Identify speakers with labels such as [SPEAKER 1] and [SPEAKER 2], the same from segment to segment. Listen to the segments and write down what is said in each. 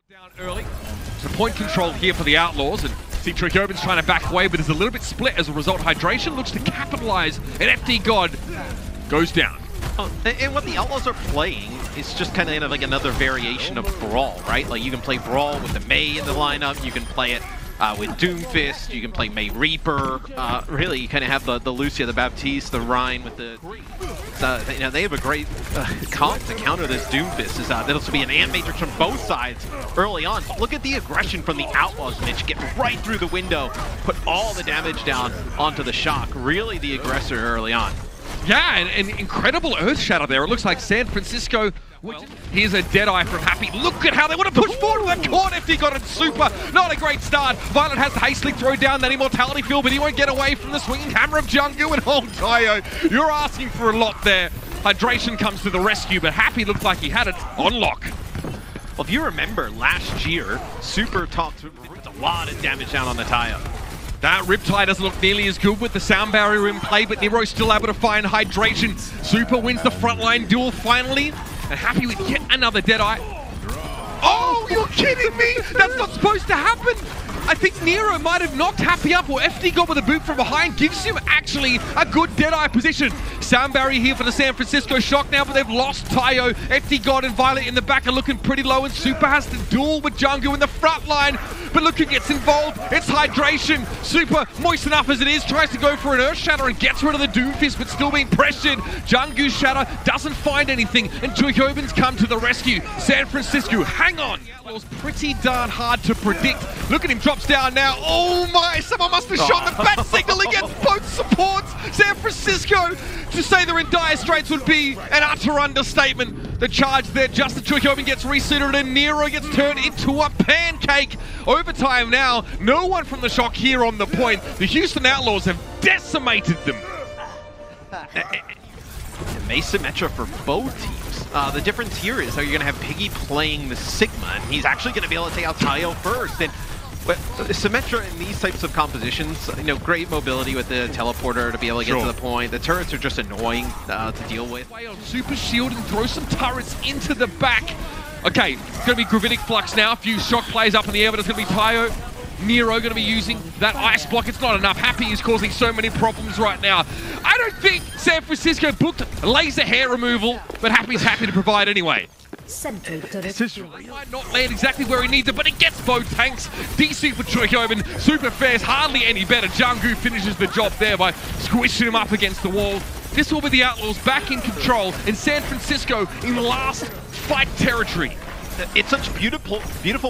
[SPEAKER 1] Down early. So point control here for the Outlaws, and see Trichoban's trying to back away, but is a little bit split as a result. Hydration looks to capitalize, and FD God goes down.
[SPEAKER 2] And what the Outlaws are playing is just kind of like another variation of Brawl, right? Like you can play Brawl with the May in the lineup, you can play it with Doomfist, you can play May Reaper. Really, you kind of have the Lucia, the Baptiste, the Rhine with the... you know, they have a great comp to counter this Doomfist. That'll be an Ant Matrix from both sides early on. Look at the aggression from the Outlaws, Mitch. Get right through the window, put all the damage down onto the Shock. Really the aggressor early on.
[SPEAKER 1] Yeah, and incredible Earth Shatter there. It looks like San Francisco. Here's a Deadeye from Happy. Look at how they want to push forward with that corn. FD got it super. Not a great start. Violet has the hastily throw down that immortality field, but he won't get away from the swinging hammer of Jungkook and Hong Tayo. You're asking for a lot there. Hydration comes to the rescue, but Happy looked like he had it on lock.
[SPEAKER 2] Well, if you remember last year, Super talked with a lot of damage down on the Tayo.
[SPEAKER 1] That Riptide doesn't look nearly as good with the sound barrier in play, but Nero's still able to find Hydration. Super wins the frontline duel finally, and Happy with yet another Deadeye. Oh, you're kidding me! That's not supposed to happen! I think Nero might have knocked Happy up, or FD got with a boot from behind, gives him actually a good Deadeye position. Sound barrier here for the San Francisco Shock now, but they've lost Tayo. FD God and Violet in the back are looking pretty low, and Super has to duel with Jungkook in the front line. But look who gets involved. It's Hydration. Super, moist enough as it is, tries to go for an Earth Shatter and gets rid of the Doomfist, but still being pressured. Jungkook's Shatter doesn't find anything, and Trichoban's come to the rescue. San Francisco, hang on. It was pretty darn hard to predict. Look at him, drops down now. Oh my, someone must have shot the bat signal against both supports. San Francisco, to say they're in dire straits would be an utter understatement. The charge there, just as Trichoban gets reseated and Nero gets turned into a pancake. Overtime now, no one from the Shock here on the point. The Houston Outlaws have decimated them.
[SPEAKER 2] Asymmetra for both teams. The difference here is how you're going to have Piggy playing the Sigma, and he's actually going to be able to take out Tayo first. And Symmetra in these types of compositions, you know, great mobility with the teleporter to be able to get to the point. The turrets are just annoying to deal with.
[SPEAKER 1] Super shield and throw some turrets into the back. Okay, it's going to be Gravitic Flux now. A few Shock plays up in the air, but it's going to be Tayo. Nero going to be using that ice block. It's not enough. Happy is causing so many problems right now. I don't think San Francisco booked laser hair removal, but Happy's happy to provide anyway.
[SPEAKER 2] This is
[SPEAKER 1] might not land exactly where he needs it, but it gets both tanks. DC for Trichoban. Super fares hardly any better. Jungkook finishes the job there by squishing him up against the wall. This will be the Outlaws back in control, and San Francisco in last fight territory.
[SPEAKER 2] It's such beautiful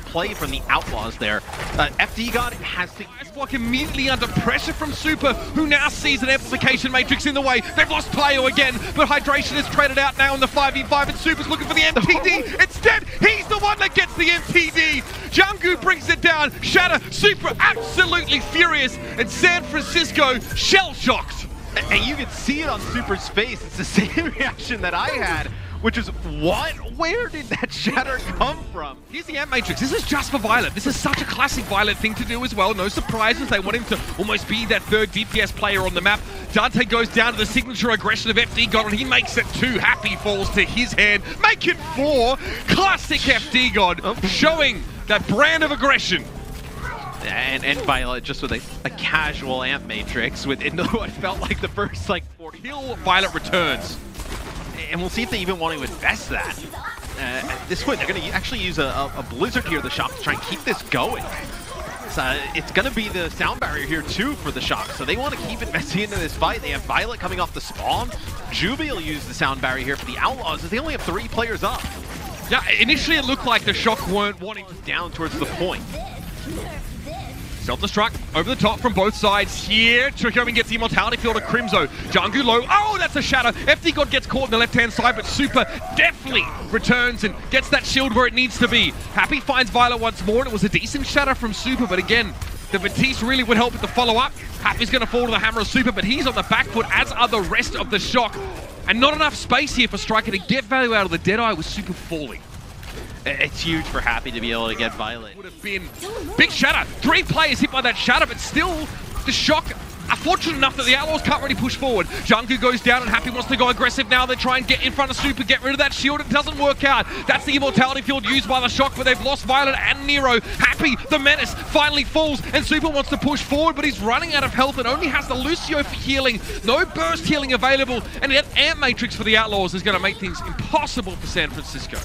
[SPEAKER 2] play from the Outlaws there. FD God has the
[SPEAKER 1] ice block immediately under pressure from Super, who now sees an amplification matrix in the way. They've lost Tayo again, but Hydration is traded out now in the 5v5, and Super's looking for the MTD. Instead, he's the one that gets the MTD. Jungkook brings it down. Shatter, Super absolutely furious, and San Francisco shell-shocked.
[SPEAKER 2] And you can see it on Super's face. It's the same reaction that I had. Which is, what? Where did that Shatter come from?
[SPEAKER 1] Here's the Ant Matrix. This is just for Violet. This is such a classic Violet thing to do as well. No surprises. They want him to almost be that third DPS player on the map. Dante goes down to the signature aggression of FD God, and he makes it 2. Happy falls to his hand. Make it 4. Classic FD God, showing that brand of aggression.
[SPEAKER 2] And Violet just with a casual Ant Matrix into what felt like the first, 40.
[SPEAKER 1] Kill Violet returns.
[SPEAKER 2] And we'll see if they even want to invest that. At this point, they're going to actually use a Blizzard here, the Shock, to try and keep this going. So it's going to be the sound barrier here, too, for the Shock. So they want to keep investing into this fight. They have Violet coming off the spawn. Juby will use the sound barrier here for the Outlaws, as they only have 3 players up.
[SPEAKER 1] Yeah, initially it looked like the Shock weren't wanting to
[SPEAKER 2] down towards the point.
[SPEAKER 1] Self-destruct over the top from both sides here. Trichoban gets the immortality field of Crimzo. Jungkook low. Oh, that's a shadow. FD God gets caught on the left-hand side, but Super definitely returns and gets that shield where it needs to be. Happy finds Violet once more, and it was a decent shatter from Super, but again, the Baptiste really would help with the follow-up. Happy's going to fall to the hammer of Super, but he's on the back foot, as are the rest of the Shock. And not enough space here for Striker to get value out of the Deadeye with Super falling.
[SPEAKER 2] It's huge for Happy to be able to get Violet.
[SPEAKER 1] Would have been big shatter. 3 players hit by that shatter, but still the Shock are fortunate enough that the Outlaws can't really push forward. Chengdu goes down and Happy wants to go aggressive now. They try and get in front of Super, get rid of that shield. It doesn't work out. That's the immortality field used by the Shock, but they've lost Violet and Nero. Happy, the menace, finally falls, and Super wants to push forward, but he's running out of health and only has the Lucio for healing. No burst healing available, and yet Amp Matrix for the Outlaws is going to make things impossible for San Francisco.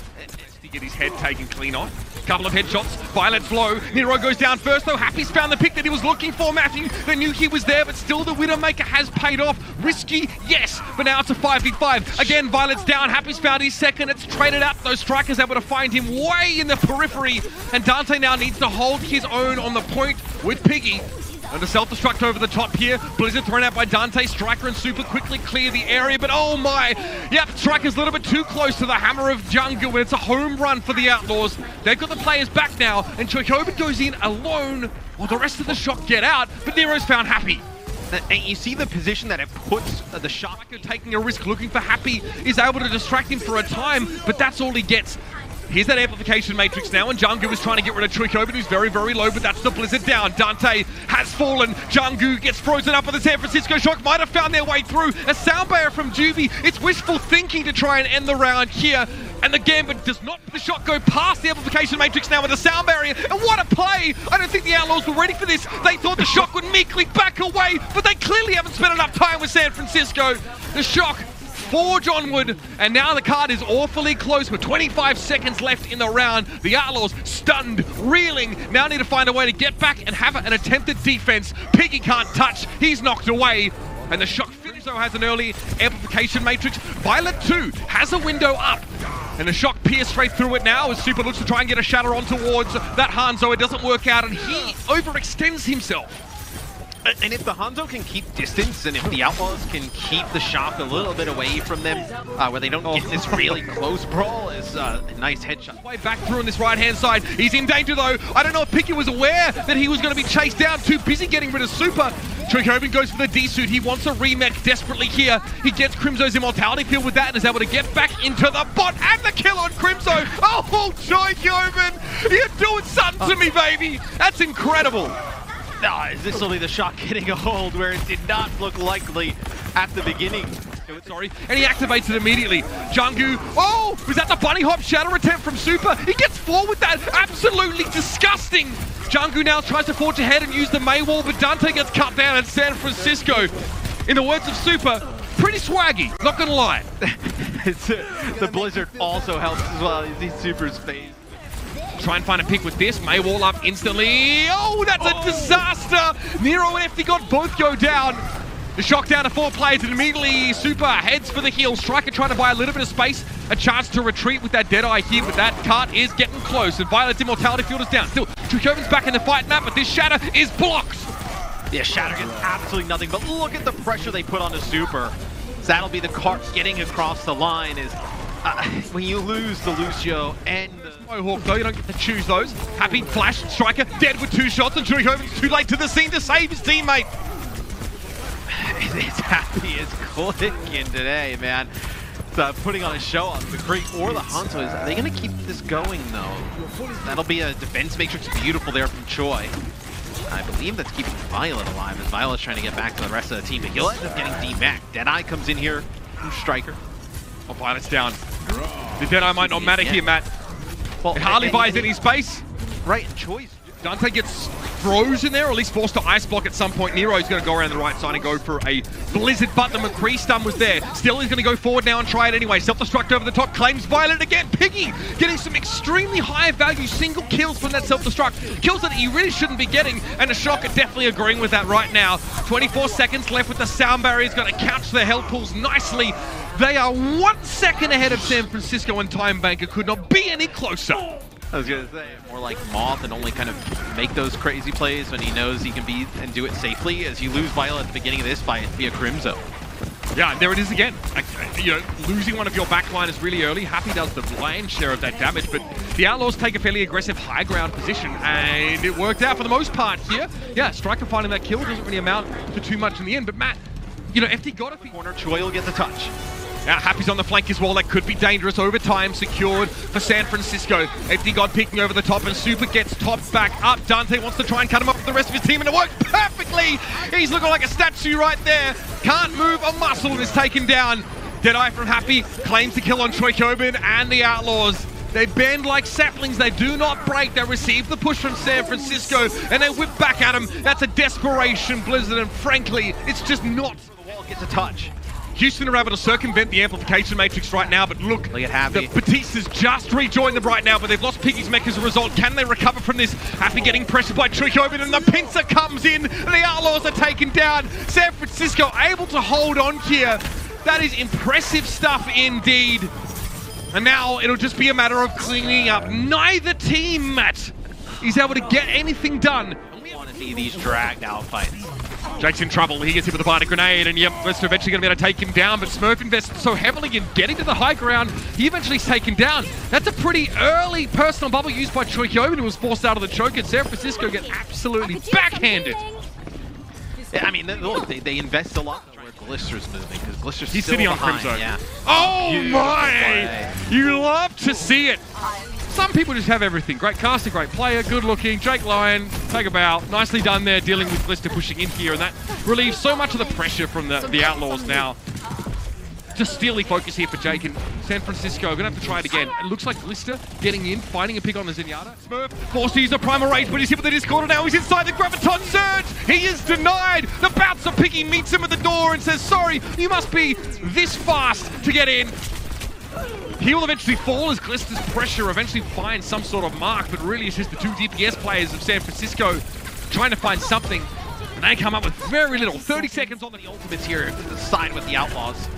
[SPEAKER 1] To get his head taken clean off. Couple of headshots, Violet's low. Nero goes down first though. Happy's found the pick that he was looking for, Matthew. They knew he was there, but still the Widowmaker has paid off. Risky, yes, but now it's a 5v5. Again, Violet's down. Happy's found his second. It's traded out. Those strikers able to find him way in the periphery. And Dante now needs to hold his own on the point with Piggy. And a self-destruct over the top here. Blizzard thrown out by Dante. Striker and Super quickly clear the area, but oh my. Yep, Striker's a little bit too close to the hammer of Jungle, and it's a home run for the Outlaws. They've got the players back now, and Chokobin goes in alone while the rest of the Shock get out, but Nero's found Happy.
[SPEAKER 2] And you see the position that it puts the Shock.
[SPEAKER 1] Taking a risk, looking for Happy, is able to distract him for a time, but that's all he gets. Here's that amplification matrix now, and Jungu is trying to get rid of Chokobin, who's very, very low, but that's the Blizzard down. Dante has fallen. Jungu gets frozen up, and the San Francisco Shock might have found their way through. A sound barrier from Juvie. It's wishful thinking to try and end the round here. And the Gambit does not the shot go past the amplification matrix now with a sound barrier. And what a play! I don't think the Outlaws were ready for this. They thought the Shock would meekly back away, but they clearly haven't spent enough time with San Francisco. The Shock forge onward, and now the card is awfully close with 25 seconds left in the round. The Outlaws stunned, reeling, now need to find a way to get back and have an attempted defense. Piggy can't touch, he's knocked away, and the Shock Finzo has an early amplification matrix. Violet 2 has a window up, and the Shock pierce straight through it now as Super looks to try and get a shatter on towards that Hangzhou. It doesn't work out, and he overextends himself.
[SPEAKER 2] And if the Hangzhou can keep distance, and if the Outlaws can keep the Shock a little bit away from them, where they don't get this really close brawl, is a nice headshot.
[SPEAKER 1] Way back through on this right-hand side. He's in danger though. I don't know if Picky was aware that he was going to be chased down. Too busy getting rid of Super. Chokobin goes for the D-suit. He wants a remake desperately here. He gets Crimzo's immortality field with that and is able to get back into the bot, and the kill on Crimzo. Oh, Chokobin, you're doing something to me, baby. That's incredible.
[SPEAKER 2] Is this only the Shock getting a hold where it did not look likely at the beginning?
[SPEAKER 1] Sorry, and he activates it immediately. Jungu, oh, was that the bunny hop shatter attempt from Super? He gets forward with that, absolutely disgusting. Jungu now tries to forge ahead and use the May wall, but Dante gets cut down in San Francisco. In the words of Super, pretty swaggy, not gonna lie.
[SPEAKER 2] The Blizzard also helps as well. You see Super's face.
[SPEAKER 1] Try and find a pick with this. May wall up instantly. Oh, that's a disaster! Nero and FD God both go down. The Shock down to 4 players, and immediately Super heads for the heal. Striker trying to buy a little bit of space. A chance to retreat with that Deadeye here, but that cart is getting close. And Violet's immortality field is down. Still, Chokobin's back in the fight map, but this shatter is blocked.
[SPEAKER 2] Yeah, shatter gets absolutely nothing, but look at the pressure they put onto Super. So that'll be the cart getting across the line. Is when you lose the Lucio and the
[SPEAKER 1] Mohawk though, you don't get to choose those. Happy, flash, Striker, dead with 2 shots, and Chokobin's too late to the scene to save his teammate.
[SPEAKER 2] It's Happy is clicking today, man. It's putting on a show on the Creek or the Hangzhou. Are they going to keep this going, though? That'll be a defense matrix beautiful there from Choi. I believe that's keeping Violet alive, as Violet's trying to get back to the rest of the team, but he'll end up getting D-Mac. Deadeye comes in here from Striker.
[SPEAKER 1] Oh, Violet's down. The Deadeye might not matter here, Matt. Well, it hardly buys any space.
[SPEAKER 2] Right, and Choi's.
[SPEAKER 1] Dante gets frozen there, or at least forced to ice block at some point. Nero's going to go around the right side and go for a Blizzard, but the McCree stun was there. Still, he's going to go forward now and try it anyway. Self-destruct over the top, claims Violet again. Piggy getting some extremely high value single kills from that self-destruct. Kills that he really shouldn't be getting, and the Shock are definitely agreeing with that right now. 24 seconds left with the sound barrier. He's going to couch the hell pulls nicely. They are 1 second ahead of San Francisco, and Time Banker could not be any closer.
[SPEAKER 2] I was going to say, more like Moth and only kind of make those crazy plays when he knows he can be and do it safely, as you lose Violet at the beginning of this fight via Crimzo.
[SPEAKER 1] Yeah, there it is again. Losing one of your backliners really early. Happy does the lion's share of that damage, but the Outlaws take a fairly aggressive high ground position, and it worked out for the most part here. Yeah, Striker finding that kill doesn't really amount to too much in the end, but Matt, FD got a corner.
[SPEAKER 2] Choi will get the touch.
[SPEAKER 1] Now Happy's on the flank as well. That could be dangerous. Over time, secured for San Francisco. FD God picking over the top, and Super gets topped back up. Dante wants to try and cut him off with the rest of his team, and it worked perfectly. He's looking like a statue right there. Can't move a muscle and is taken down. Deadeye from Happy claims the kill on Choi Kyobin and the Outlaws. They bend like saplings, they do not break. They receive the push from San Francisco and they whip back at him. That's a desperation blizzard, and frankly, it's just not.
[SPEAKER 2] The wall gets a touch.
[SPEAKER 1] Houston are able to circumvent the amplification matrix right now, but look
[SPEAKER 2] at Happy.
[SPEAKER 1] The Batista's just rejoined them right now, but they've lost Piggy's mech as a result. Can they recover from this? Happy getting pressured by Choi Kyobin, and the pincer comes in, and the Outlaws are taken down. San Francisco able to hold on here. That is impressive stuff indeed. And now it'll just be a matter of cleaning up. Neither team, Matt, is able to get anything done.
[SPEAKER 2] We want to see these dragged out fights.
[SPEAKER 1] Jake's in trouble. He gets hit with a bardic grenade, and yep, Lister eventually going to be able to take him down, but Smurf invests so heavily in getting to the high ground, he eventually is taken down. That's a pretty early personal bubble used by Choi Kyobin, who was forced out of the choke, and San Francisco get absolutely backhanded.
[SPEAKER 2] Yeah, I mean, look, they invest a lot where Glister's moving, because Glister's
[SPEAKER 1] He's
[SPEAKER 2] still
[SPEAKER 1] sitting
[SPEAKER 2] behind.
[SPEAKER 1] on Crimzo.
[SPEAKER 2] Yeah.
[SPEAKER 1] Oh
[SPEAKER 2] Beautiful
[SPEAKER 1] my!
[SPEAKER 2] play.
[SPEAKER 1] You love to see it. Some people just have everything. Great caster, great player, good looking. Jake Lyon, take a bow. Nicely done there, dealing with Glister pushing in here, and that relieves so much of the pressure from the Outlaws now. Just steely focus here for Jake, and San Francisco gonna have to try it again. It looks like Glister getting in, fighting a pick on the Zenyatta. Smurf forced to use a primal rage, but he's hit with the Discord, and now he's inside the Graviton Surge. He is denied. The bouncer Piggy meets him at the door and says, sorry, you must be this fast to get in. He will eventually fall as Glister's pressure eventually finds some sort of mark, but really it's just the two DPS players of San Francisco trying to find something, and they come up with very little. 30 seconds on the
[SPEAKER 2] Ultimates here to side with the Outlaws.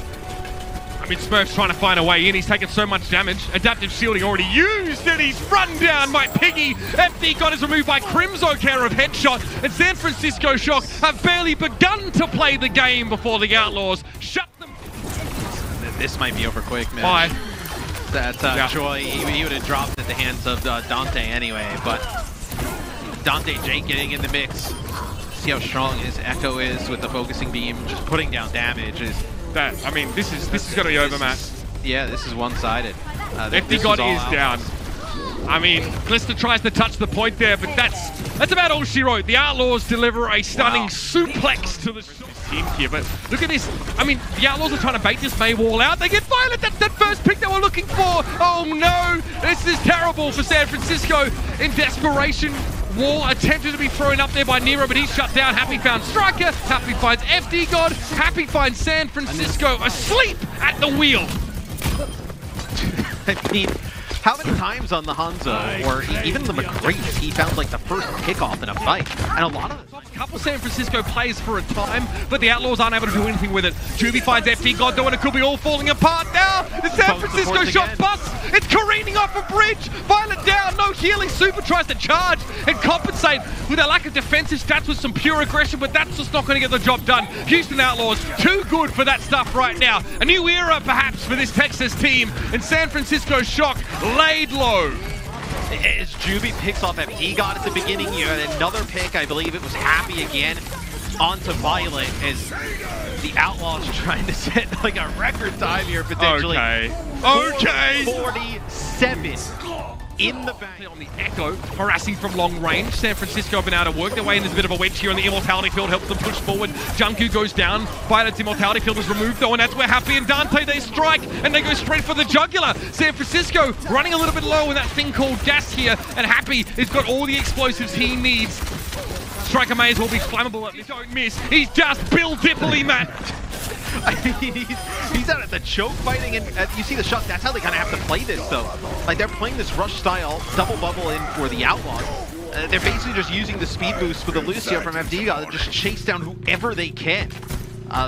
[SPEAKER 1] I mean, Smurf's trying to find a way in. He's taken so much damage. Adaptive shielding already used, and he's run down by Piggy. FD God is removed by Crimzo care of headshot, and San Francisco Shock have barely begun to play the game before the Outlaws shut them.
[SPEAKER 2] This might be over quick, man.
[SPEAKER 1] Bye.
[SPEAKER 2] That Choi, he would have dropped at the hands of Dante anyway, but Dante Jake getting in the mix. See how strong his Echo is with the focusing beam, just putting down damage is.
[SPEAKER 1] I mean, this is going to be over, Matt.
[SPEAKER 2] Yeah, this is one-sided.
[SPEAKER 1] FD God is down. I mean, Glister tries to touch the point there, but that's about all she wrote. The Outlaws deliver a stunning suplex to the team here, but look at this. I mean, the Outlaws are trying to bait this May wall out. They get Violet. That's that first pick they were looking for. Oh no, this is terrible for San Francisco. In desperation, wall attempted to be thrown up there by Nero, but he's shut down. Happy found Striker. Happy finds FD God. Happy finds San Francisco asleep at the wheel.
[SPEAKER 2] I mean, how many times on the Hangzhou, or even the McCree's, he found like the first kickoff in a fight, and a lot of
[SPEAKER 1] a couple San Francisco plays for a time, but the Outlaws aren't able to do anything with it. Juby finds FD God though, and it could be all falling apart now. The San Francisco shot busts. It's careening off a bridge. Violet down, no healing. Super tries to charge and compensate with a lack of defensive stats with some pure aggression, but that's just not going to get the job done. Houston Outlaws, too good for that stuff right now. A new era perhaps for this Texas team, and San Francisco Shock laid low.
[SPEAKER 2] As Juby picks off him, he got at the beginning. You had another pick, I believe it was Happy again, onto Violet, as the Outlaws trying to set like a record time here potentially.
[SPEAKER 1] Okay.
[SPEAKER 2] 47 in the bank.
[SPEAKER 1] On the Echo, harassing from long range. San Francisco have been able to work their way in. There's a bit of a wedge here, and the Immortality Field helps them push forward. Junku goes down. Violet's Immortality Field is removed, though, and that's where Happy and Dante, they strike, and they go straight for the jugular. San Francisco running a little bit low in that thing called gas here, and Happy has got all the explosives he needs. Striker may as well be flammable at this. Don't miss. He's just Bill Dipley, Matt.
[SPEAKER 2] I mean, he's out at the choke fighting, and you see the shot. That's how they kind of have to play this, though. Like, they're playing this rush style double bubble in for the Outlaws. They're basically just using the speed boost for the Lucio from FD to just chase down whoever they can.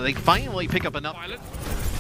[SPEAKER 2] They finally pick up enough.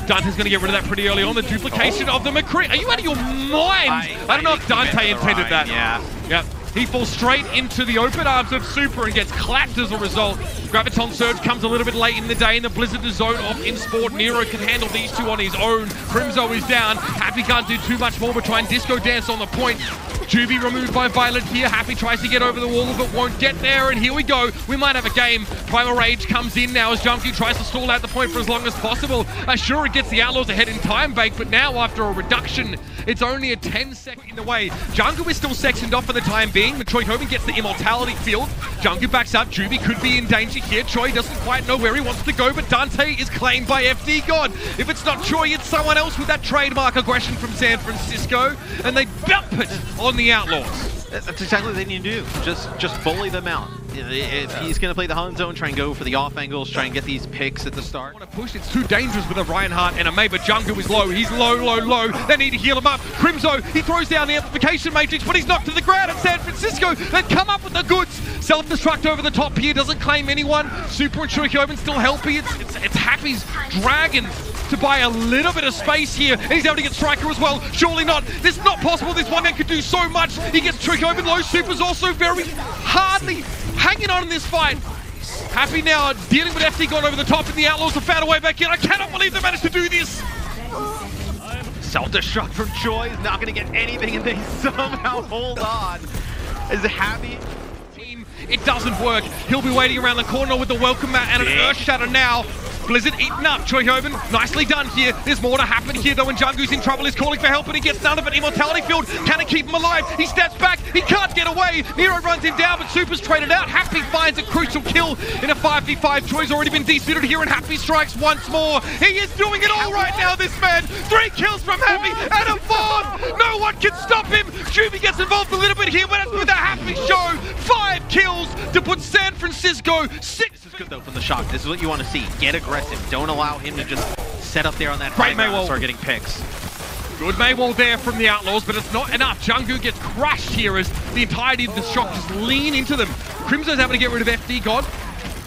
[SPEAKER 1] Dante's going to get rid of that pretty early on. The duplication of the McCree. Are you out of your mind? I don't know if Dante intended that.
[SPEAKER 2] Yeah.
[SPEAKER 1] Yep. He falls straight into the open arms of Super and gets clapped as a result. Graviton Surge comes a little bit late in the day, and the Blizzard is zone off in Sport. Nero can handle these two on his own. Crimzo is down. Happy can't do too much more but try and disco dance on the point. Juby removed by Violet here. Happy tries to get over the wall but won't get there, and here we go. We might have a game. Primal Rage comes in now as Junkie tries to stall out the point for as long as possible. Sure, it gets the Outlaws ahead in time bank, but now after a reduction, it's only a 10-second in the way. Jungle is still sectioned off for the time being, but Troy Hoban gets the Immortality field. Jungle backs up. Juby could be in danger here. Troy doesn't quite know where he wants to go, but Dante is claimed by FD God. If it's not Troy, it's someone else with that trademark aggression from San Francisco, and they bump it on the Outlaws.
[SPEAKER 2] That's exactly what they need to do. Just bully them out. If he's going to play the hunt zone, try and go for the off angles, try and get these picks at the start.
[SPEAKER 1] Want to push? It's too dangerous with a Reinhardt and a May, but Jungu is low. He's low. They need to heal him up. Crimzo, he throws down the amplification matrix, but he's knocked to the ground at San Francisco. They've come up with the goods. Self-destruct over the top here, doesn't claim anyone. Super and Shurikoven still healthy. It's Happy's Dragons to buy a little bit of space here, and he's able to get Striker as well. Surely not. This is not possible. This one man could do so much. He gets Shurikoven low. Super's also very hardly hanging on in this fight. Happy now dealing with FD gone over the top, and the Outlaws have found a way back in. I cannot believe they managed to do this.
[SPEAKER 2] Self-destruct from Choi is not going to get anything, and they somehow hold on. Is Happy?
[SPEAKER 1] It doesn't work. He'll be waiting around the corner with the welcome mat and an Earth Shatter now. Blizzard eaten up. Choi Hoban, nicely done here. There's more to happen here though, when Jungu's in trouble. He's calling for help and he gets none of it. Immortality field, can it keep him alive? He steps back, he can't get away. Nero runs him down, but Super's traded out. Happy finds a crucial kill in a 5v5. Choi's already been desuited here, and Happy strikes once more. He is doing it all right now, this man. 3 kills from Happy and a 4th. No one can stop him. Juby gets involved a little bit here, but it's with a Happy show. 5 kills to put San Francisco 6.
[SPEAKER 2] This is good though from the Shock. This is what you want to see. Get aggressive. Don't allow him to just set up there on that high ground and start getting picks.
[SPEAKER 1] Good Maywall there from the Outlaws, but it's not enough. Jungu gets crushed here as the entirety of the Shock just lean into them. Crimzo's able to get rid of FD God.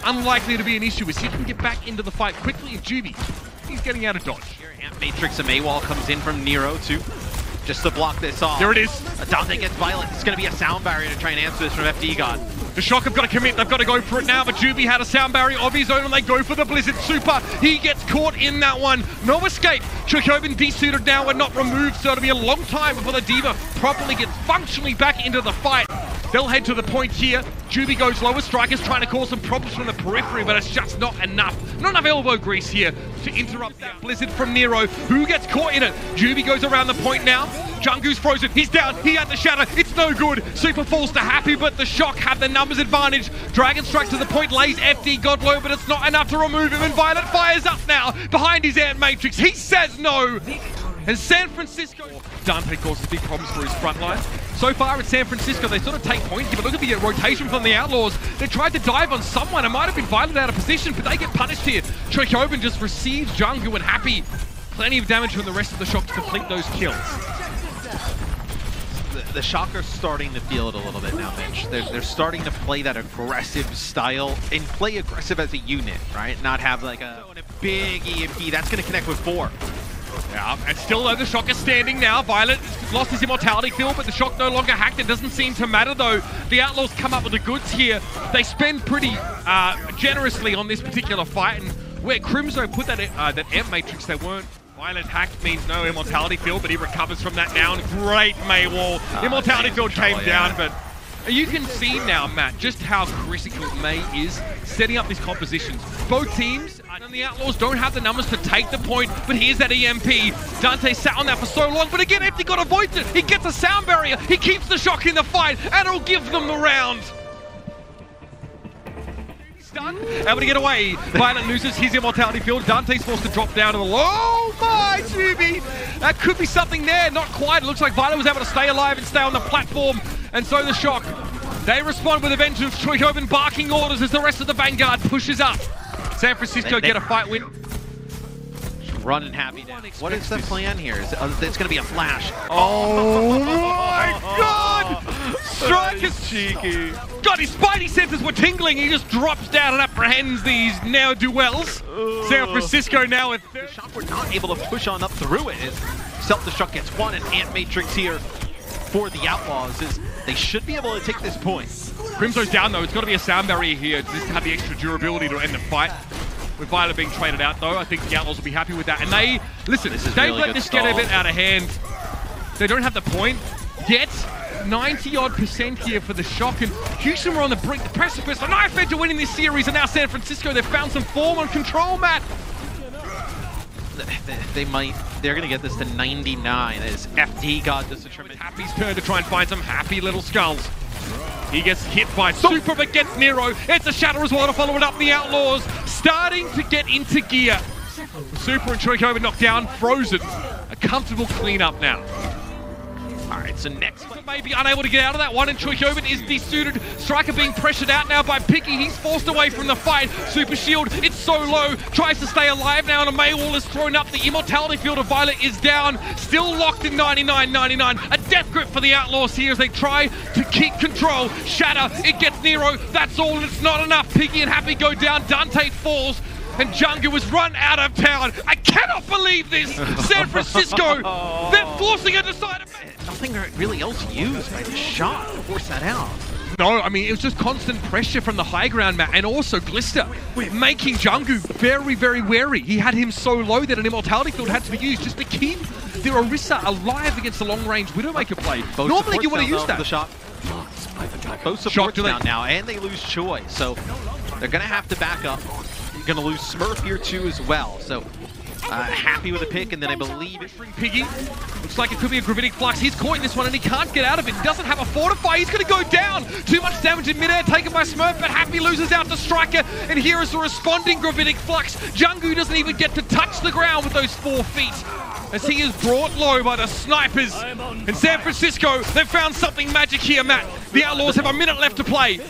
[SPEAKER 1] Unlikely to be an issue as he can get back into the fight quickly. And Juby, he's getting out of dodge.
[SPEAKER 2] Here, Amp Matrix and Maywall comes in from Nero too, just to block this off.
[SPEAKER 1] There it is.
[SPEAKER 2] Dante gets Violent. It's going to be a sound barrier to try and answer this from FD God.
[SPEAKER 1] The Shock have got to commit, they've got to go for it now, but Juby had a sound barrier of his own and they go for the Blizzard Super. He gets caught in that one. No escape. Churkoven desuited now and not removed, so it'll be a long time before the Diva properly gets functionally back into the fight. They'll head to the point here. Juby goes lower. Striker's trying to cause some problems from the periphery, but it's just not enough. Not enough elbow grease here to interrupt that Blizzard from Nero, who gets caught in it. Juby goes around the point now. Jungu's frozen. He's down. He had the shatter. It's no good. Super falls to Happy, but the Shock have the numbers advantage. Dragon strike to the point, lays FD God low, but it's not enough to remove him, and Violet fires up now behind his Ant Matrix. He says no. And San Francisco... Dante causes big problems for his front line. So far at San Francisco, they sort of take point here, but look at the rotation from the Outlaws. They tried to dive on someone. It might have been Violet out of position, but they get punished here. Chokoven just receives Jungu and Happy. Plenty of damage from the rest of the Shock to complete those kills.
[SPEAKER 2] The Shock are starting to feel it a little bit now, Mitch. They're starting to play that aggressive style and play aggressive as a unit, right? Not have like a big EMP. That's going to connect with 4.
[SPEAKER 1] Yeah, and still though, the Shock is standing now. Violet lost his immortality field, but the Shock no longer hacked. It doesn't seem to matter though. The Outlaws come up with the goods here. They spend pretty generously on this particular fight, and where Crimzo put that Amp Matrix, they weren't. Violet hacked means no immortality field, but he recovers from that now, and great Maywall. Immortality field came down, but you can see now, Matt, just how critical May is setting up these compositions. Both teams and the Outlaws don't have the numbers to take the point, but here's that EMP. Dante sat on that for so long, but again, FD God avoids it. He gets a sound barrier. He keeps the Shock in the fight, and it'll give them the round. Done. Able to get away. Violet loses his immortality field. Dante's forced to drop down to the low. Oh my, Juby! That could be something there. Not quite. It looks like Violet was able to stay alive and stay on the platform. And so the Shock, they respond with a vengeance. Choikoven barking orders as the rest of the Vanguard pushes up. San Francisco get a fight win.
[SPEAKER 2] Running Happy down. What is the plan here? It's going to be a flash.
[SPEAKER 1] Oh my God! Strike is
[SPEAKER 2] cheeky.
[SPEAKER 1] God, his spidey senses were tingling. He just drops down and apprehends these ne'er-do-wells. San Francisco now with...
[SPEAKER 2] The Shock were not able to push on up through it. Self-destruct gets 1, and Ant Matrix here for the Outlaws is they should be able to take this point.
[SPEAKER 1] Crimso's down though, it's got to be a sound barrier here just to have the extra durability to end the fight. With Violet being traded out though, I think the Outlaws will be happy with that. And they, listen, they let this get a bit out of hand. They don't have the point yet. 90-odd% here for the Shock, and Houston were on the brink, the precipice, the knife edge of winning this series, and now San Francisco, they've found some form on control, Matt.
[SPEAKER 2] They're going to get this to 99 as FD got this a tremendous.
[SPEAKER 1] Happy's turn to try and find some happy little skulls. He gets hit by Super, but gets Nero. It's a shatter as well to follow it up. The Outlaws starting to get into gear. Super and Choikoba knocked down, frozen. A comfortable cleanup now.
[SPEAKER 2] Alright, so next
[SPEAKER 1] maybe unable to get out of that one, and Choikoban is desuited. Striker being pressured out now by Picky. He's forced away from the fight. Super Shield, it's so low. Tries to stay alive now, and a Maywall is thrown up. The Immortality Field of Violet is down. Still locked in 99-99. A death grip for the Outlaws here as they try to keep control. Shatter, it gets Nero. That's all, and it's not enough. Picky and Happy go down. Dante falls. And Jungu was run out of town. I cannot believe this! San Francisco, they're forcing a decider.
[SPEAKER 2] Nothing really else used by the shot to force that out.
[SPEAKER 1] No, I mean, it was just constant pressure from the high ground, Matt, and also Glister making Jungu very, very wary. He had him so low that an Immortality Field had to be used just to keep the Orisa alive against the long-range Widowmaker play.
[SPEAKER 2] Both
[SPEAKER 1] normally you want to use that.
[SPEAKER 2] The shot. Both supports down now, and they lose Choi, so they're going to have to back up. You're going to lose Smurf here too as well, so Happy with a pick, and then I believe it's
[SPEAKER 1] Piggy. Looks like it could be a Gravitic Flux. He's caught in this one and he can't get out of it. He doesn't have a Fortify. He's going to go down. Too much damage in midair taken by Smurf, but Happy loses out to Striker, and here is the responding Gravitic Flux. Jungu doesn't even get to touch the ground with those 4 feet, as he is brought low by the snipers. In San Francisco, they've found something magic here, Matt. The Outlaws have a minute left to play.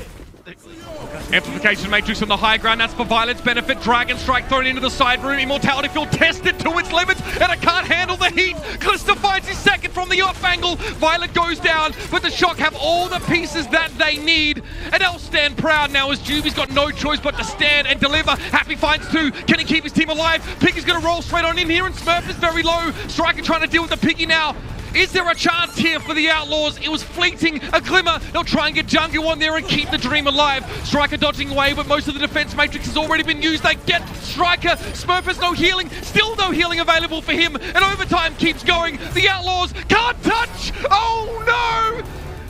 [SPEAKER 1] Amplification Matrix on the high ground, that's for Violet's benefit. Dragon Strike thrown into the side room. Immortality Field tested to its limits, and it can't handle the heat. Glister finds his second from the off angle. Violet goes down, but the Shock have all the pieces that they need. And they'll stand proud now as Juby's got no choice but to stand and deliver. Happy finds 2. Can he keep his team alive? Piggy's going to roll straight on in here, and Smurf is very low. Striker trying to deal with the Piggy now. Is there a chance here for the Outlaws? It was fleeting, a glimmer. They'll try and get Jungu on there and keep the dream alive. Striker dodging away, but most of the defense matrix has already been used. They get Striker. Smurf has no healing. Still no healing available for him. And overtime keeps going. The Outlaws can't touch. Oh no!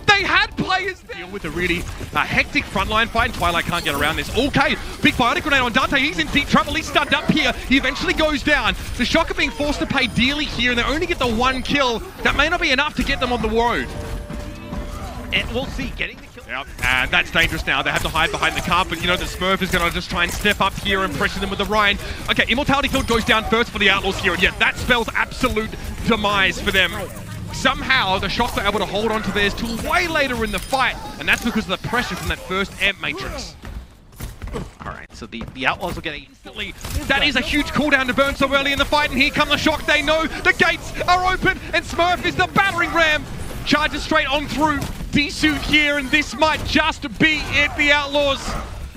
[SPEAKER 1] They had players there. Deal with a really hectic frontline fight, and Twilight can't get around this. Okay, big biotic grenade on Dante. He's in deep trouble. He's stunned up here. He eventually goes down. The Shock are being forced to pay dearly here, and they only get the 1 kill. That may not be enough to get them on the road.
[SPEAKER 2] And we'll see, getting the kill.
[SPEAKER 1] Yep, and that's dangerous now. They have to hide behind the carpet. You know that Smurf is going to just try and step up here and pressure them with the Ryan. Okay, Immortality Field goes down first for the Outlaws here, and yet that spells absolute demise for them. Somehow, the Shock were able to hold on to theirs till way later in the fight, and that's because of the pressure from that first Amp Matrix.
[SPEAKER 2] Alright, so the Outlaws will get instantly.
[SPEAKER 1] That is a huge cooldown to burn so early in the fight, and here come the Shock. They know the gates are open, and Smurf is the battering ram. Charges straight on through. D-suit here, and this might just be it, the Outlaws.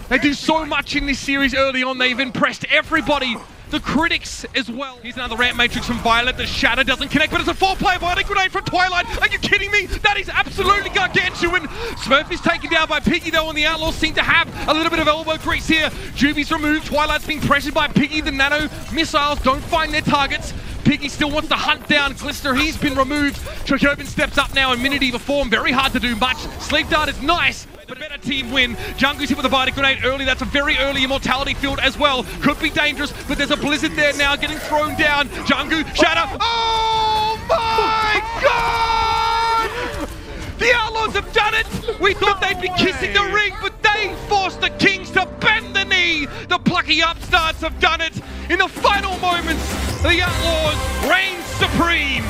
[SPEAKER 1] They do so much in this series early on. They've impressed everybody. The critics as well. Here's another ramp matrix from Violet. The Shatter doesn't connect, but it's a 4-player Violet grenade from Twilight. Are you kidding me? That is absolutely gargantuan. Smurf is taken down by Piggy though, and the Outlaws seem to have a little bit of elbow grease here. Juby's removed. Twilight's being pressured by Piggy. The nano missiles don't find their targets. Piggy still wants to hunt down Glister. He's been removed. Chokobin steps up now in Minute form. Very hard to do much. Sleep Dart is nice, but a better team win. Jungu's hit with a Biotic Grenade early. That's a very early Immortality Field as well. Could be dangerous, but there's a Blizzard there now getting thrown down. Jungu, Shatter. Oh my God! The Outlaws have done it! We thought they'd be kissing the ring, but they forced the Kings to bend the knee. The plucky upstarts have done it. In the final moments, the Outlaws reign supreme.